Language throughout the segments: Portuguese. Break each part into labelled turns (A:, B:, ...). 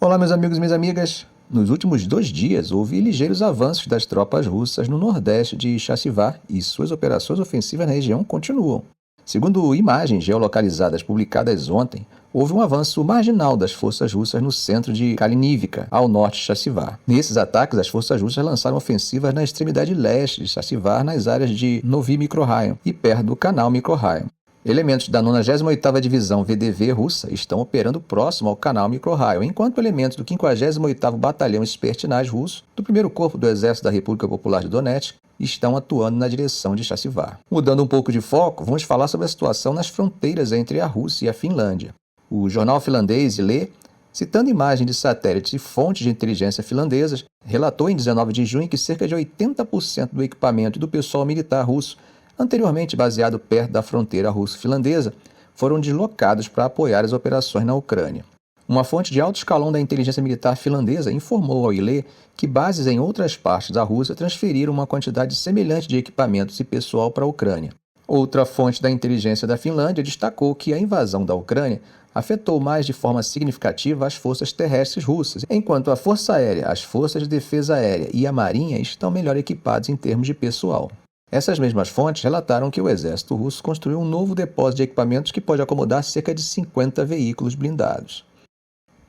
A: Olá, meus amigos e minhas amigas. Nos últimos 2 dias, houve ligeiros avanços das tropas russas no nordeste de Chasivar e suas operações ofensivas na região continuam. Segundo imagens geolocalizadas publicadas ontem, houve um avanço marginal das forças russas no centro de Kalinivka, ao norte de Chasivar. Nesses ataques, as forças russas lançaram ofensivas na extremidade leste de Chasivar, nas áreas de Novi Mikrorayon e perto do canal Mikrorayon. Elementos da 98ª Divisão VDV russa estão operando próximo ao canal Mikrorayon, enquanto elementos do 58º Batalhão Spetsnaz russo, do 1º Corpo do Exército da República Popular de Donetsk, estão atuando na direção de Chasivar. Mudando um pouco de foco, vamos falar sobre a situação nas fronteiras entre a Rússia e a Finlândia. O jornal finlandês Yle, citando imagens de satélites e fontes de inteligência finlandesas, relatou em 19 de junho que cerca de 80% do equipamento e do pessoal militar russo, anteriormente baseado perto da fronteira russo-finlandesa, foram deslocados para apoiar as operações na Ucrânia. Uma fonte de alto escalão da inteligência militar finlandesa informou ao Yle que bases em outras partes da Rússia transferiram uma quantidade semelhante de equipamentos e pessoal para a Ucrânia. Outra fonte da inteligência da Finlândia destacou que a invasão da Ucrânia afetou mais de forma significativa as forças terrestres russas, enquanto a Força Aérea, as Forças de Defesa Aérea e a Marinha estão melhor equipados em termos de pessoal. Essas mesmas fontes relataram que o exército russo construiu um novo depósito de equipamentos que pode acomodar cerca de 50 veículos blindados.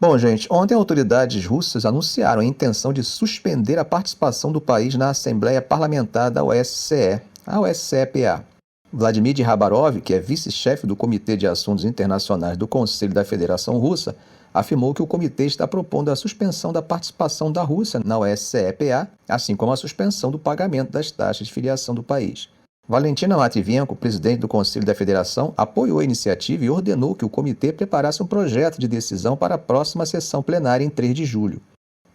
A: Bom, gente, ontem autoridades russas anunciaram a intenção de suspender a participação do país na Assembleia Parlamentar da OSCE, a OSCE-PA. Vladimir Khabarov, que é vice-chefe do Comitê de Assuntos Internacionais do Conselho da Federação Russa, afirmou que o comitê está propondo a suspensão da participação da Rússia na OSCE-PA, assim como a suspensão do pagamento das taxas de filiação do país. Valentina Matvienko, presidente do Conselho da Federação, apoiou a iniciativa e ordenou que o comitê preparasse um projeto de decisão para a próxima sessão plenária em 3 de julho.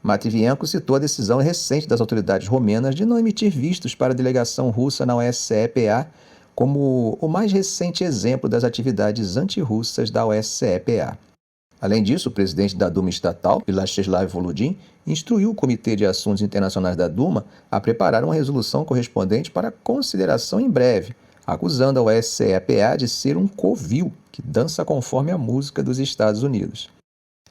A: Matvienko citou a decisão recente das autoridades romenas de não emitir vistos para a delegação russa na OSCE-PA como o mais recente exemplo das atividades antirrussas da OSCE-PA. Além disso, o presidente da Duma estatal, Vyacheslav Volodin, instruiu o Comitê de Assuntos Internacionais da Duma a preparar uma resolução correspondente para consideração em breve, acusando a OSCE-PA de ser um covil que dança conforme a música dos Estados Unidos.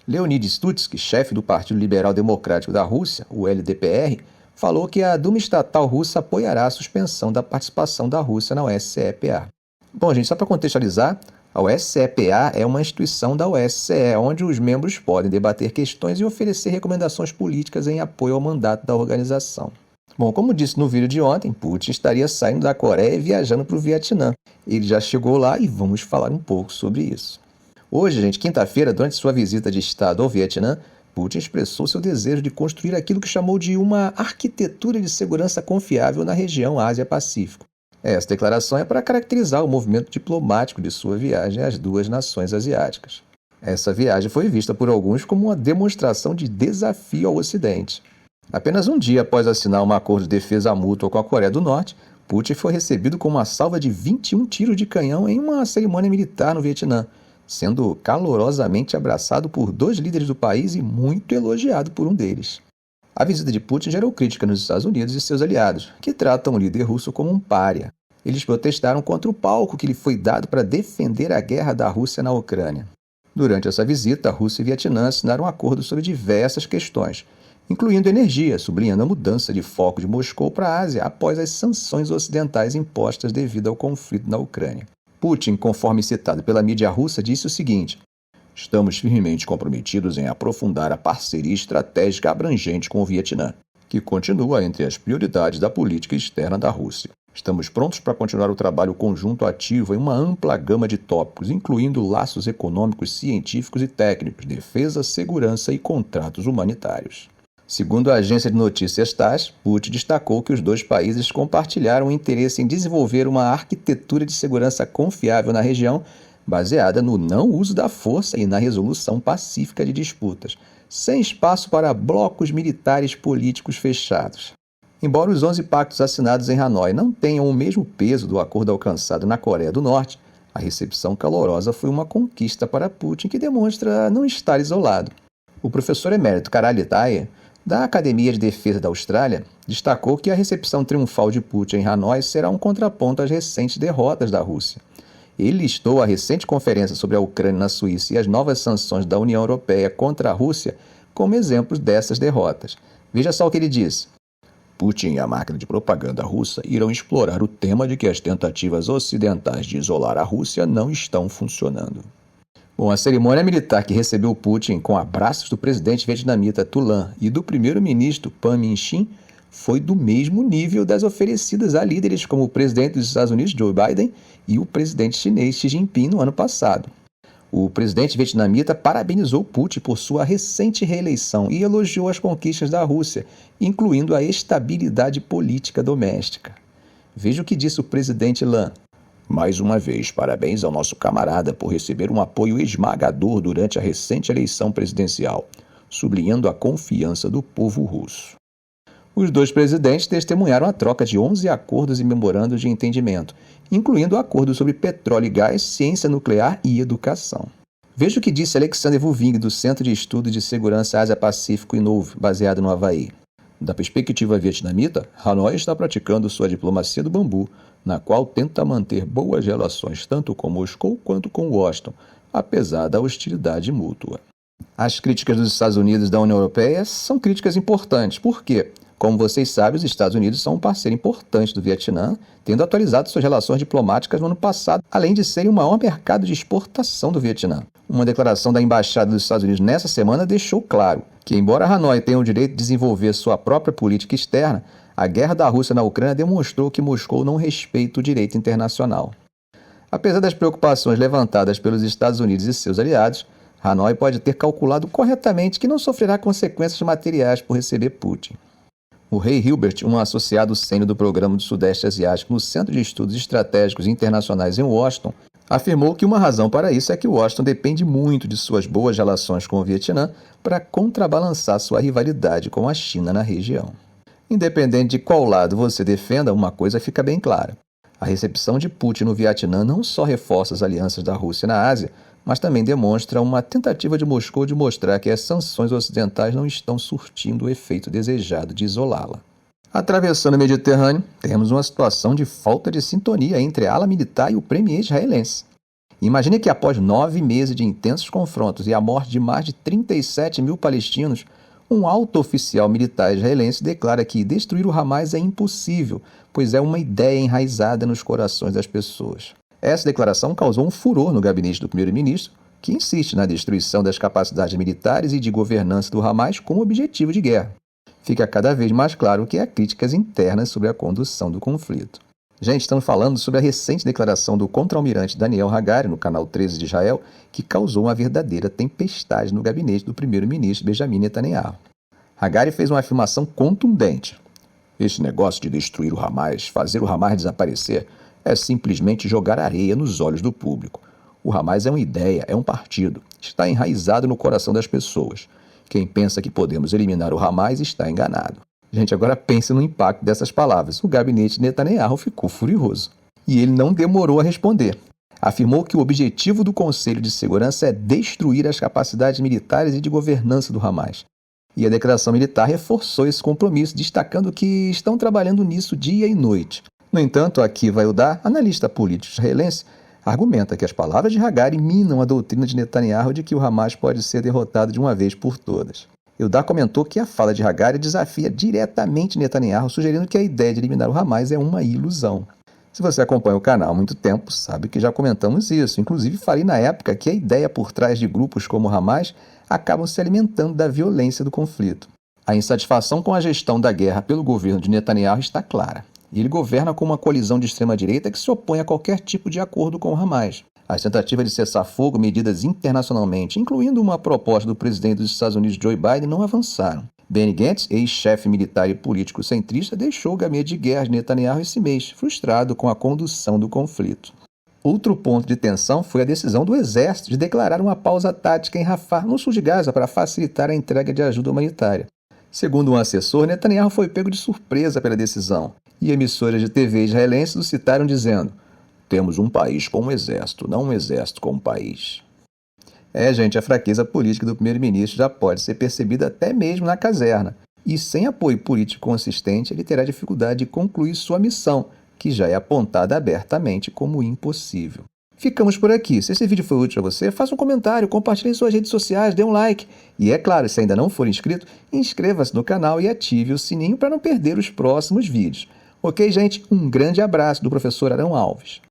A: Leonid Slutsky, chefe do Partido Liberal Democrático da Rússia, o LDPR, falou que a Duma estatal russa apoiará a suspensão da participação da Rússia na OSCE-PA. Bom, gente, só para contextualizar, a OSCE-PA é uma instituição da OSCE, onde os membros podem debater questões e oferecer recomendações políticas em apoio ao mandato da organização. Bom, como disse no vídeo de ontem, Putin estaria saindo da Coreia e viajando para o Vietnã. Ele já chegou lá e vamos falar um pouco sobre isso. Hoje, gente, quinta-feira, durante sua visita de Estado ao Vietnã, Putin expressou seu desejo de construir aquilo que chamou de uma arquitetura de segurança confiável na região Ásia-Pacífico. Essa declaração é para caracterizar o movimento diplomático de sua viagem às 2 nações asiáticas. Essa viagem foi vista por alguns como uma demonstração de desafio ao Ocidente. Apenas um dia após assinar um acordo de defesa mútua com a Coreia do Norte, Putin foi recebido com uma salva de 21 tiros de canhão em uma cerimônia militar no Vietnã, sendo calorosamente abraçado por 2 líderes do país e muito elogiado por um deles. A visita de Putin gerou crítica nos Estados Unidos e seus aliados, que tratam o líder russo como um pária. Eles protestaram contra o palco que lhe foi dado para defender a guerra da Rússia na Ucrânia. Durante essa visita, a Rússia e o Vietnã assinaram um acordo sobre diversas questões, incluindo energia, sublinhando a mudança de foco de Moscou para a Ásia após as sanções ocidentais impostas devido ao conflito na Ucrânia. Putin, conforme citado pela mídia russa, disse o seguinte: "Estamos firmemente comprometidos em aprofundar a parceria estratégica abrangente com o Vietnã, que continua entre as prioridades da política externa da Rússia. Estamos prontos para continuar o trabalho conjunto ativo em uma ampla gama de tópicos, incluindo laços econômicos, científicos e técnicos, defesa, segurança e contratos humanitários." Segundo a agência de notícias TASS, Putin destacou que os 2 países compartilharam o interesse em desenvolver uma arquitetura de segurança confiável na região, baseada no não uso da força e na resolução pacífica de disputas, sem espaço para blocos militares políticos fechados. Embora os 11 pactos assinados em Hanoi não tenham o mesmo peso do acordo alcançado na Coreia do Norte, a recepção calorosa foi uma conquista para Putin que demonstra não estar isolado. O professor emérito Karali Taye, da Academia de Defesa da Austrália, destacou que a recepção triunfal de Putin em Hanoi será um contraponto às recentes derrotas da Rússia. Ele listou a recente conferência sobre a Ucrânia na Suíça e as novas sanções da União Europeia contra a Rússia como exemplos dessas derrotas. Veja só o que ele disse. Putin e a máquina de propaganda russa irão explorar o tema de que as tentativas ocidentais de isolar a Rússia não estão funcionando. Bom, a cerimônia militar que recebeu Putin com abraços do presidente vietnamita Tu Lan e do primeiro-ministro Pham Minh Chinh foi do mesmo nível das oferecidas a líderes como o presidente dos Estados Unidos, Joe Biden, e o presidente chinês Xi Jinping no ano passado. O presidente vietnamita parabenizou Putin por sua recente reeleição e elogiou as conquistas da Rússia, incluindo a estabilidade política doméstica. Veja o que disse o presidente Lan. Mais uma vez, parabéns ao nosso camarada por receber um apoio esmagador durante a recente eleição presidencial, sublinhando a confiança do povo russo. Os dois presidentes testemunharam a troca de 11 acordos e memorandos de entendimento, incluindo acordos sobre petróleo e gás, ciência nuclear e educação. Veja o que disse Alexander Vuving, do Centro de Estudos de Segurança Ásia-Pacífico Inove, baseado no Havaí. Da perspectiva vietnamita, Hanoi está praticando sua diplomacia do bambu, na qual tenta manter boas relações tanto com Moscou quanto com Washington, apesar da hostilidade mútua. As críticas dos Estados Unidos e da União Europeia são críticas importantes. Por quê? Como vocês sabem, os Estados Unidos são um parceiro importante do Vietnã, tendo atualizado suas relações diplomáticas no ano passado, além de serem o maior mercado de exportação do Vietnã. Uma declaração da Embaixada dos Estados Unidos nessa semana deixou claro que, embora Hanoi tenha o direito de desenvolver sua própria política externa, a guerra da Rússia na Ucrânia demonstrou que Moscou não respeita o direito internacional. Apesar das preocupações levantadas pelos Estados Unidos e seus aliados, Hanoi pode ter calculado corretamente que não sofrerá consequências materiais por receber Putin. O Ray Hilbert, um associado sênior do Programa do Sudeste Asiático no Centro de Estudos Estratégicos Internacionais em Washington, afirmou que uma razão para isso é que Washington depende muito de suas boas relações com o Vietnã para contrabalançar sua rivalidade com a China na região. Independente de qual lado você defenda, uma coisa fica bem clara. A recepção de Putin no Vietnã não só reforça as alianças da Rússia na Ásia, mas também demonstra uma tentativa de Moscou de mostrar que as sanções ocidentais não estão surtindo o efeito desejado de isolá-la. Atravessando o Mediterrâneo, temos uma situação de falta de sintonia entre a ala militar e o premier israelense. Imagine que após 9 meses de intensos confrontos e a morte de mais de 37 mil palestinos, um alto oficial militar israelense declara que destruir o Hamas é impossível, pois é uma ideia enraizada nos corações das pessoas. Essa declaração causou um furor no gabinete do primeiro-ministro, que insiste na destruição das capacidades militares e de governança do Hamas como objetivo de guerra. Fica cada vez mais claro que há críticas internas sobre a condução do conflito. Gente, estamos falando sobre a recente declaração do contra-almirante Daniel Hagari, no canal 13 de Israel, que causou uma verdadeira tempestade no gabinete do primeiro-ministro Benjamin Netanyahu. Hagari fez uma afirmação contundente. Esse negócio de destruir o Hamas, fazer o Hamas desaparecer, é simplesmente jogar areia nos olhos do público. O Hamas é uma ideia, é um partido. Está enraizado no coração das pessoas. Quem pensa que podemos eliminar o Hamas está enganado. Gente, agora pense no impacto dessas palavras. O gabinete de Netanyahu ficou furioso. E ele não demorou a responder. Afirmou que o objetivo do Conselho de Segurança é destruir as capacidades militares e de governança do Hamas. E a declaração militar reforçou esse compromisso, destacando que estão trabalhando nisso dia e noite. No entanto, Akiva Eldar, analista político israelense, argumenta que as palavras de Hagari minam a doutrina de Netanyahu de que o Hamas pode ser derrotado de uma vez por todas. Eldar comentou que a fala de Hagari desafia diretamente Netanyahu, sugerindo que a ideia de eliminar o Hamas é uma ilusão. Se você acompanha o canal há muito tempo, sabe que já comentamos isso. Inclusive, falei na época que a ideia por trás de grupos como o Hamas acabam se alimentando da violência do conflito. A insatisfação com a gestão da guerra pelo governo de Netanyahu está clara. E ele governa com uma coalizão de extrema-direita que se opõe a qualquer tipo de acordo com o Hamas. As tentativas de cessar-fogo medidas internacionalmente, incluindo uma proposta do presidente dos Estados Unidos, Joe Biden, não avançaram. Benny Gantz, ex-chefe militar e político centrista, deixou o gabinete de guerra de Netanyahu esse mês, frustrado com a condução do conflito. Outro ponto de tensão foi a decisão do Exército de declarar uma pausa tática em Rafah, no sul de Gaza, para facilitar a entrega de ajuda humanitária. Segundo um assessor, Netanyahu foi pego de surpresa pela decisão, e emissoras de TV israelenses o citaram dizendo: "Temos um país com um exército, não um exército com um país." Gente, a fraqueza política do primeiro-ministro já pode ser percebida até mesmo na caserna, e sem apoio político consistente, ele terá dificuldade de concluir sua missão, que já é apontada abertamente como impossível. Ficamos por aqui. Se esse vídeo foi útil a você, faça um comentário, compartilhe em suas redes sociais, dê um like. E é claro, se ainda não for inscrito, inscreva-se no canal e ative o sininho para não perder os próximos vídeos. Ok, gente? Um grande abraço do professor Arão Alves.